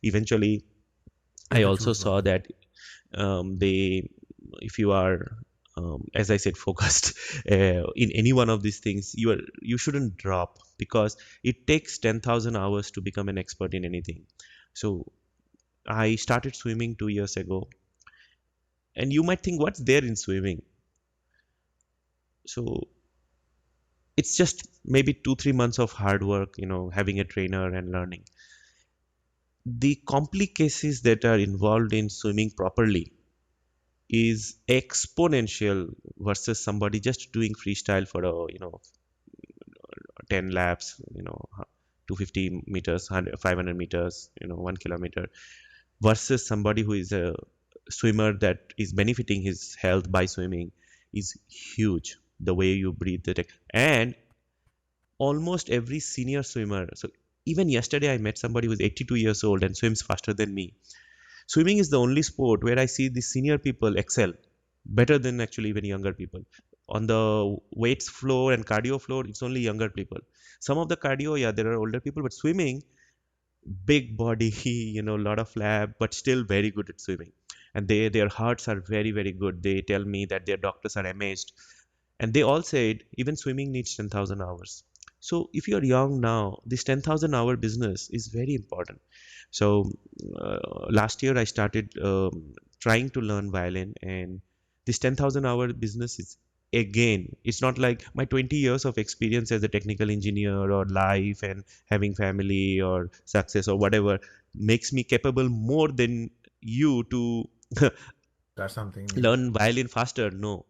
Eventually, You I have to also choose saw one. that they, if you are, as I said, focused in any one of these things, you shouldn't drop, because it takes 10,000 hours to become an expert in anything. So I started swimming 2 years ago, and you might think, what's there in swimming? So it's just maybe 2 3 months of hard work, having a trainer and learning. The complications that are involved in swimming properly is exponential versus somebody just doing freestyle for 10 laps, 250 meters, 100, 500 meters, 1 kilometer, versus somebody who is a swimmer that is benefiting his health by swimming is huge. The way you breathe, and almost every senior swimmer. So even yesterday, I met somebody who's 82 years old and swims faster than me. Swimming is the only sport where I see the senior people excel better than actually even younger people. On the weights floor and cardio floor, it's only younger people. Some of the cardio, yeah, there are older people, but swimming, big body, a lot of lab, but still very good at swimming. And their hearts are very, very good. They tell me that their doctors are amazed, and they all said even swimming needs 10,000 hours. So if you're young now, this 10,000 hour business is very important. So last year I started trying to learn violin, and this 10,000 hour business is, again, it's not like my 20 years of experience as a technical engineer or life and having family or success or whatever makes me capable more than you to That's something new. learn violin faster. No,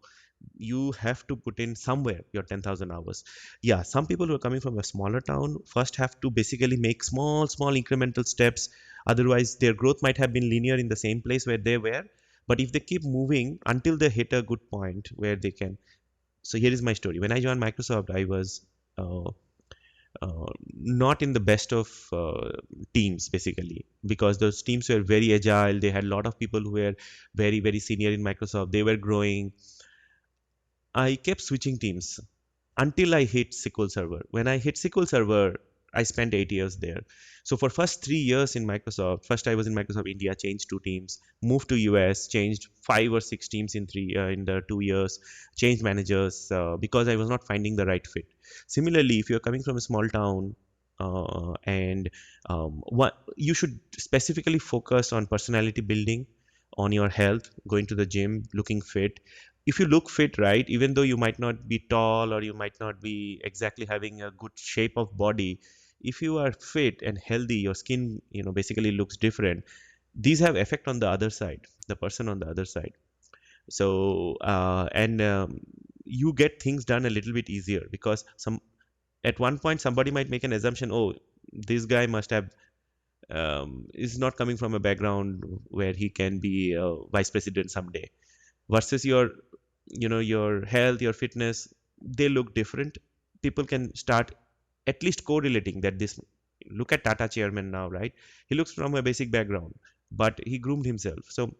you have to put in somewhere your 10,000 hours. Yeah, some people who are coming from a smaller town first have to basically make small, small incremental steps. Otherwise, their growth might have been linear in the same place where they were. But if they keep moving until they hit a good point where they can. So here is my story. When I joined Microsoft, I was not in the best of teams, basically, because those teams were very agile. They had a lot of people who were very, very senior in Microsoft. They were growing. I kept switching teams until I hit SQL Server. When I hit SQL Server, I spent 8 years there. So for first 3 years in Microsoft, first I was in Microsoft India, changed two teams, moved to US, changed 5 or 6 teams in the 2 years, changed managers because I was not finding the right fit. Similarly, if you're coming from a small town, and what you should specifically focus on personality building, on your health, going to the gym, looking fit. If you look fit, right, even though you might not be tall or you might not be exactly having a good shape of body, if you are fit and healthy, your skin, basically looks different. These have effect on the other side, the person on the other side. So and you get things done a little bit easier, because some at one point somebody might make an assumption, oh, this guy must have is not coming from a background where he can be a vice president someday, versus your health, your fitness, they look different. People can start at least correlating that this. Look at Tata chairman now, right? He looks from a basic background, but he groomed himself. So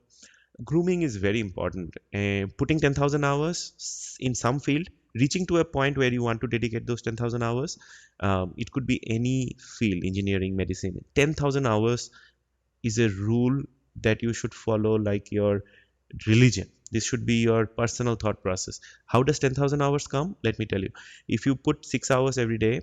grooming is very important. Putting 10,000 hours in some field, reaching to a point where you want to dedicate those 10,000 hours. It could be any field, engineering, medicine. 10,000 hours is a rule that you should follow like your religion. This should be your personal thought process. How does 10,000 hours come? Let me tell you. If you put 6 hours every day,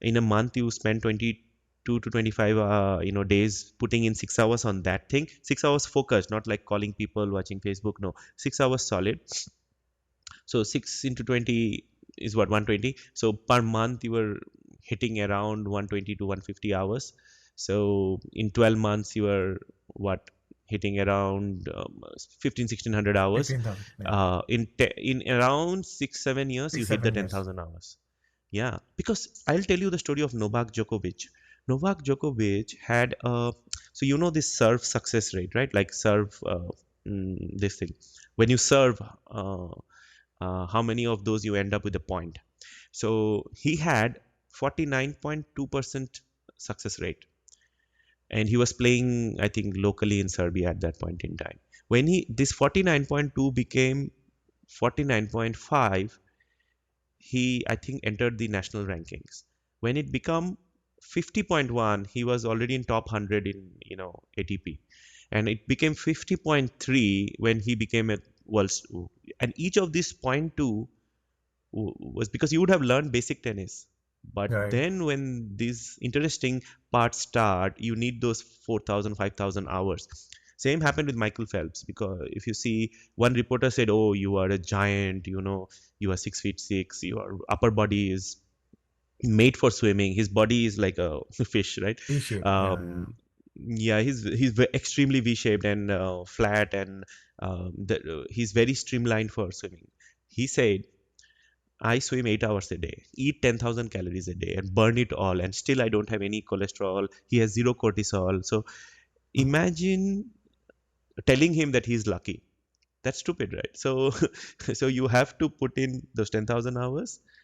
in a month you spend 22 to 25 days putting in 6 hours on that thing. 6 hours focused, not like calling people, watching Facebook. No, 6 hours solid. So 6 into 20 is what, 120. So per month you were hitting around 120 to 150 hours. So in 12 months you were what, hitting around 15 1600 hours. 15,000. Yeah. In around 6 7 years you Six, hit the 7 years. 10,000 hours. Yeah, because I'll tell you the story of Novak Djokovic. Novak Djokovic had a, so this serve success rate, right? Like serve, this thing. When you serve, how many of those you end up with a point. So he had 49.2% success rate, and he was playing, I think, locally in Serbia at that point in time. When he this 49.2 became 49.5, he, I think, entered the national rankings. When it became 50.1, he was already in top 100 in, ATP. And it became 50.3 when he became a world. And each of these point 2 was because you would have learned basic tennis. But Right. then when these interesting parts start, you need those 4,000, 5,000 hours. Same happened with Michael Phelps, because if you see, one reporter said, "Oh, you are a giant, you are 6 feet 6, your upper body is made for swimming. His body is like a fish, right?" T-shape. Yeah, yeah. Yeah, he's extremely V-shaped and flat, and he's very streamlined for swimming. He said, "I swim 8 hours a day, eat 10,000 calories a day, and burn it all, and still I don't have any cholesterol." He has zero cortisol. So imagine telling him that he's lucky. That's stupid, right? So, so you have to put in those 10,000 hours.